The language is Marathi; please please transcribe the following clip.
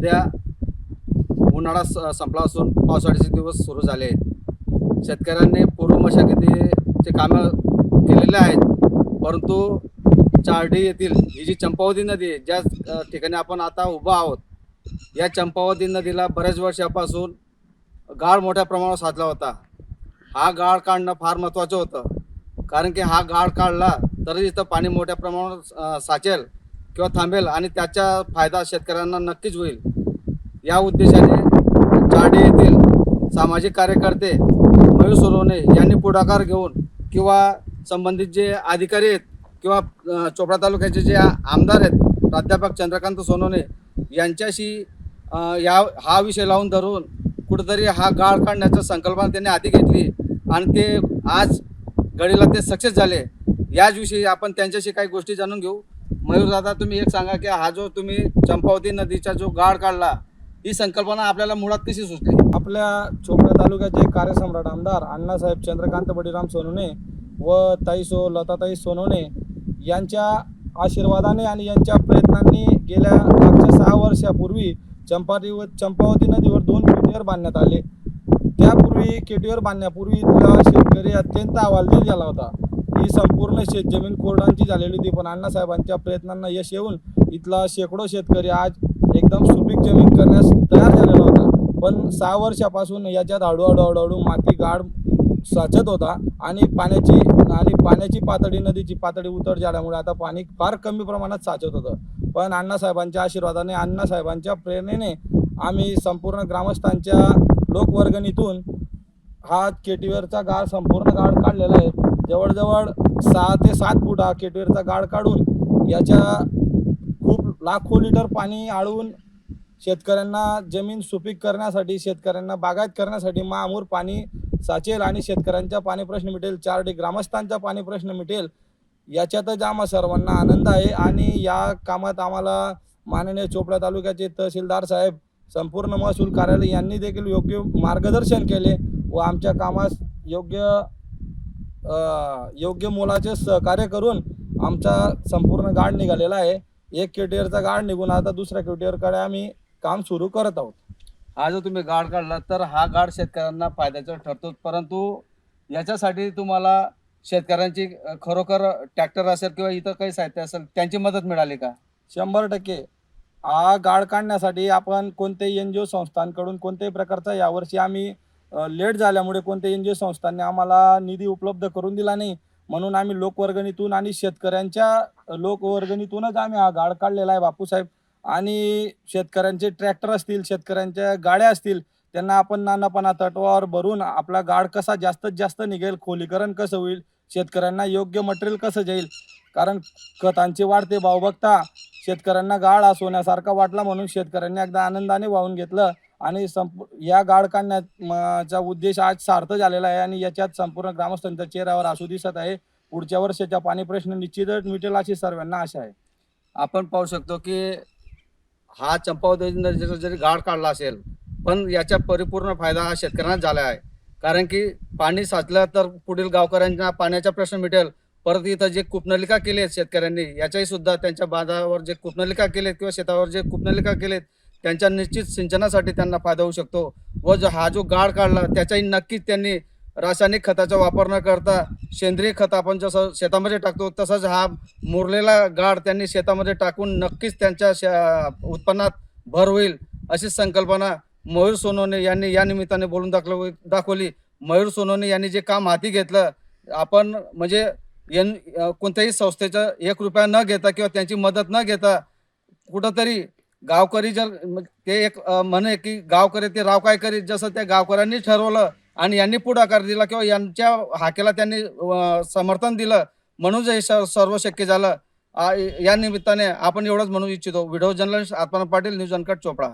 सध्या उन्हाळा संपला असून पावसाळ्याचे दिवस सुरू झाले आहेत. शेतकऱ्यांनी पूर्व मशागतीचे कामं केलेले आहेत, परंतु चार्डी येथील ही जी चंपावती नदी आहे, ज्या ठिकाणी आपण आता उभा आहोत, या चंपावती नदीला बऱ्याच वर्षापासून गाळ मोठ्या प्रमाणावर साचला होता. हा गाळ काढणं फार महत्त्वाचं होतं, कारण की हा गाळ काढला तरच इथं पाणी मोठ्या प्रमाणावर साचेल किंवा थांबेल आणि त्याचा फायदा शेतकऱ्यांना नक्कीच होईल. या उद्देशाने चार्डी येथील सामाजिक कार्यकर्ते मयूर सोनवणे यांनी पुढाकार घेऊन किंवा संबंधित जे अधिकारी आहेत किंवा चोपडा तालुक्याचे जे आमदार आहेत प्राध्यापक चंद्रकांत सोनवणे यांच्याशी हा विषय लावून धरून कुठंतरी हा गाळ काढण्याची संकल्पना त्यांनी हाती घेतली आणि ते आज घडीला ते सक्सेस झाले. याच विषयी आपण त्यांच्याशी काही गोष्टी जाणून घेऊ. मयूर दादा, तुम्ही एक सांगा की हा जो तुम्ही चंपावती नदीचा जो गाळ काढला, ही संकल्पना आपल्याला मुळात कशी सुचली? आपल्या चोपडा तालुक्याचे कार्यसम्राट आमदार अण्णासाहेब चंद्रकांत बळीराम सोनवणे व ताईसो लताताई सोनवणे यांच्या आशीर्वादाने आणि यांच्या प्रयत्नांनी गेल्या मागच्या 6 वर्षापूर्वी चंपावती नदीवर 2 केटीवर बांधण्यात आले. त्यापूर्वी केटीवर बांधण्यापूर्वी इथला शेतकरी अत्यंत हवालदिल झाला होता. ही संपूर्ण शेतजमीन कोरडांची झालेली होती, पण अण्णासाहेबांच्या प्रयत्नांना यश येऊन इथला शेकडो शेतकरी आज एकदम सुपीक जमीन करण्यास तयार झालेला होता. पण 6 वर्षापासून याच्यात हळूहळू माती गाळ साचत होता आणि पाण्याची पातळी, नदीची पातळी उतर झाल्यामुळे आता पाणी फार कमी प्रमाणात साचत होतं. पण अण्णासाहेबांच्या आशीर्वादाने, अण्णासाहेबांच्या प्रेरणेने आम्ही संपूर्ण ग्रामस्थांच्या लोकवर्गणीतून हा केटीवरचा गाळ संपूर्ण गाळ काढलेला आहे. जवळजवळ 6 ते 7 फूट हा केटीवरचा गाळ काढून याच्या खूप लाखो लिटर पाणी आळून शेतकऱ्यांना जमीन सुपीक करण्यासाठी, शेतकऱ्यांना बागायत करण्यासाठी महामूर पाणी साचेल आणि शेतकऱ्यांचा पाणी प्रश्न मिटेल, 4D ग्रामस्थांचा पाणी प्रश्न मिटेल, याच्यातच आम्हा सर्वांना आनंद आहे. आणि या कामात आम्हाला माननीय चोपडा तालुक्याचे तहसीलदार साहेब, संपूर्ण महसूल कार्यालय यांनी देखील योग्य मार्गदर्शन केले व आमच्या कामास योग्य मोलाचे सहकार्य करून आमचा संपूर्ण गाळ निघालेला आहे. 1 केटीवरचा गाळ निघून आता दुसऱ्या केटीवरकडे आम्ही काम सुरू करत आहोत. हा जो तुम्ही गाळ काढला तर हा गाळ शेतकऱ्यांना फायद्याचा ठरतो, परंतु याच्यासाठी तुम्हाला शेतकऱ्यांची खरोखर ट्रॅक्टर असेल किंवा इतर काही साहित्य असेल त्यांची मदत मिळाली का? 100% हा गाळ काढण्यासाठी आपण कोणत्याही NGO संस्थांकडून कोणत्याही प्रकारचा यावर्षी आम्ही लेट झाल्यामुळे कोणत्याही NGO संस्थांनी आम्हाला निधी उपलब्ध करून दिला नाही, म्हणून आम्ही लोकवर्गणीतून आणि शेतकऱ्यांच्या लोकवर्गणीतूनच आम्ही हा गाळ काढलेला आहे बापूसाहेब. आणि शेतकऱ्यांचे ट्रॅक्टर असतील, शेतकऱ्यांच्या गाड्या असतील, त्यांना आपण नानापणा तत्वावर भरून आपला गाळ कसा जास्तीत जास्त निघेल, खोलीकरण कसं होईल, शेतकऱ्यांना योग्य मटेरियल कसं जाईल, कारण खतांचे वाढते भाव बघता शेतकऱ्यांना गाळ हा सोन्यासारखा वाटला, म्हणून शेतकऱ्यांनी एकदा आनंदाने वाहून घेतलं आणि या गाळ काढण्याचा उद्देश आज सार्थ झालेला आहे आणि याच्यात संपूर्ण ग्रामस्थांच्या चेहऱ्यावर हसू दिसत आहे. पुढच्या वर्षाचा पाणी प्रश्न निश्चितच मिटेल अशी सर्वांना आशा आहे. आपण पाहू शकतो की हा चंपावती नदीचा जरी गाळ काढला असेल, पण याचा परिपूर्ण फायदा हा शेतकऱ्यांना झाला आहे. कारण की पाणी साचलं तर पुढील गावकऱ्यांना पाण्याचा प्रश्न मिटेल. परत इथं जे कूपनलिका केली आहेत शेतकऱ्यांनी, याच्याही सुद्धा त्यांच्या बांधावर जे कूपनलिका केलेत किंवा शेतावर जे कूपनलिका केलेत त्यांच्या निश्चित सिंचनासाठी त्यांना फायदा होऊ शकतो. व हा जो गाळ काढला त्याचाही नक्कीच त्यांनी रासायनिक खताचा वापर न करता सेंद्रिय खत आपण जसं शेतामध्ये टाकतो तसंच हा मुरलेला गाळ त्यांनी शेतामध्ये टाकून नक्कीच त्यांच्या उत्पन्नात भर होईल अशी संकल्पना मयूर सोनवणे यांनी या निमित्ताने बोलून दाखवली. मयूर सोनवणे यांनी जे काम हाती घेतलं, आपण म्हणजे कोणत्याही संस्थेचं 1 रुपया न घेता किंवा त्यांची मदत न घेता कुठंतरी गावकरी जर ते एक म्हणे की गावकरी ते राव काय करीत, जसं त्या गावकऱ्यांनी ठरवलं आणि यांनी पुढाकार दिला किंवा यांच्या हाकेला त्यांनी समर्थन दिलं, म्हणून हे सर्व शक्य झालं. या निमित्ताने आपण एवढंच म्हणू इच्छितो. व्हिडिओ जर्नलिस्ट आत्मा पाटील, न्यूज अनकट, चोपडा.